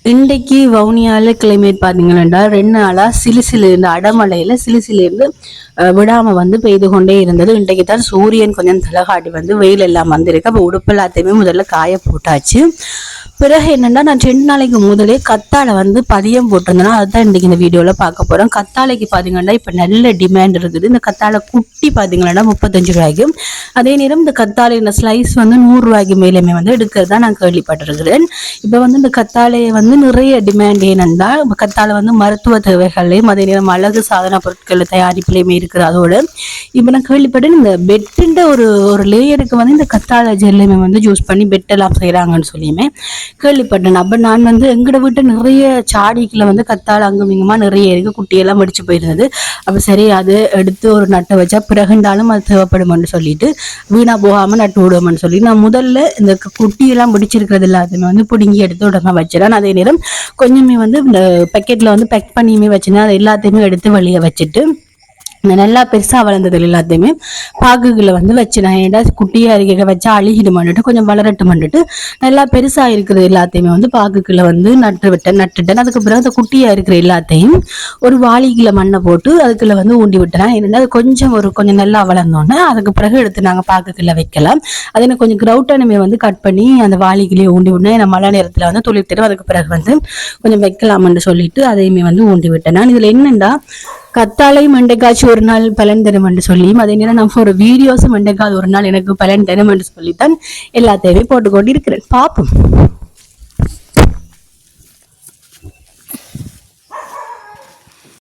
இன்றைக்கு வவுனியால கிளைமேட் பார்த்தீங்கன்னா 2 நாளா சிலு இந்த அடமழையில சிலு இருந்து விடாம வந்து பெய்து கொண்டே இருந்தது. இன்றைக்கு தான் சூரியன் கொஞ்சம் தலகாட்டி வந்து வெயில் எல்லாம் வந்திருக்கு. அப்போ உடுப்பு எல்லாத்தையுமே முதல்ல காய போட்டாச்சு. பிறகு என்னன்னா, நான் 2 நாளைக்கு முதலே கத்தாழை வந்து பதியம் போட்டிருந்தேன்னா அதுதான் இன்றைக்கு இந்த வீடியோவில் பார்க்க போகிறோம். கத்தாழைக்கு பார்த்தீங்கன்னா இப்போ நல்ல டிமாண்ட் இருக்குது. இந்த கத்தாழை குட்டி பார்த்தீங்கன்னா 35 ரூபாய்க்கும், அதே நேரம் இந்த கத்தாழை இந்த ஸ்லைஸ் வந்து 100 ரூபாய்க்கு மேலேயுமே வந்து எடுக்கிறதா நான் கேள்விப்பட்டிருக்கிறேன். இப்போ வந்து இந்த கத்தாழையை வந்து நிறைய டிமாண்ட் ஏனென்றால் கத்தாழை வந்து மருத்துவ தேவைகளையும் அதே நேரம் அழகு சாதன பொருட்கள் தயாரிப்புலையுமே இருக்குது. அதோட இப்போ நான் கேள்விப்பட்டேன் இந்த பெட்டுன்ற ஒரு லேயருக்கு வந்து இந்த கத்தாழை ஜெல்லையுமே வந்து யூஸ் பண்ணி பெட்டெல்லாம் செய்கிறாங்கன்னு சொல்லியுமே கேள்விப்பட்டேன். அப்போ நான் வந்து எங்கட வீட்டு நிறைய சாடிக்குள்ள வந்து கத்தாழை அங்கும் இங்குமா நிறைய இருக்கு, குட்டியெல்லாம் முடிச்சு போயிருந்தது. அப்போ சரி அது எடுத்து ஒரு நட்டை வச்சா பிறகுண்டாலும் அது தேவைப்படும்னு சொல்லிட்டு வீணா போகாம நட்டு விடுவோம்னு சொல்லி நான் முதல்ல இந்த குட்டியெல்லாம் முடிச்சிருக்கிறது எல்லாத்தையுமே வந்து பிடுங்கி எடுத்து உடனே வச்சிடறேன். அதே நேரம் கொஞ்சமே வந்து இந்த பேக்கெட்ல வந்து பேக் பண்ணியுமே வச்சுன்னா அதை எல்லாத்தையுமே எடுத்து வெளியே வச்சுட்டு நல்லா பெருசா வளர்ந்தது எல்லாத்தையுமே பாக்குகளை வந்து வச்சு நான் ஏடா குட்டியா இருக்க வச்சா அழுகிடு பண்ணிட்டு கொஞ்சம் வளரட்டு பண்ணிட்டு நல்லா பெருசா இருக்கிறது எல்லாத்தையுமே வந்து பாக்குகளை வந்து நட்டுட்டேன். அதுக்கு பிறகு அந்த குட்டியா இருக்கிற எல்லாத்தையும் ஒரு வாளிக்குள்ள மண்ணை போட்டு அதுக்குள்ள வந்து ஊண்டி விட்டேன். ஏன்னா அது கொஞ்சம் நல்லா வளர்ந்தோன்னே அதுக்கு பிறகு எடுத்து நாங்கள் பாக்குகளை வைக்கலாம். அது எனக்கு கொஞ்சம் கிரவுட்டனுமே வந்து கட் பண்ணி அந்த வாளிக்குள்ளேயே ஊண்டி விட்டேன். ஏன்னா மழை நேரத்தில் வந்து துளிர்த்திடும், அதுக்கு பிறகு வந்து கொஞ்சம் வைக்கலாம்னு சொல்லிட்டு அதையுமே வந்து ஊண்டி விட்டேன். நான் இதுல என்னண்டா கத்தாழை மண்டைக்காய்ச்சி ஒரு நாள் பலன் தரும் என்று சொல்லியும் அதே நேரம் நம்ம ஒரு வீடியோஸும் மண்டைக்காது ஒரு நாள் எனக்கு பலன் தரும் என்று சொல்லித்தான் எல்லாத்தையுமே போட்டுக்கொண்டு இருக்கிறேன். பார்ப்போம்.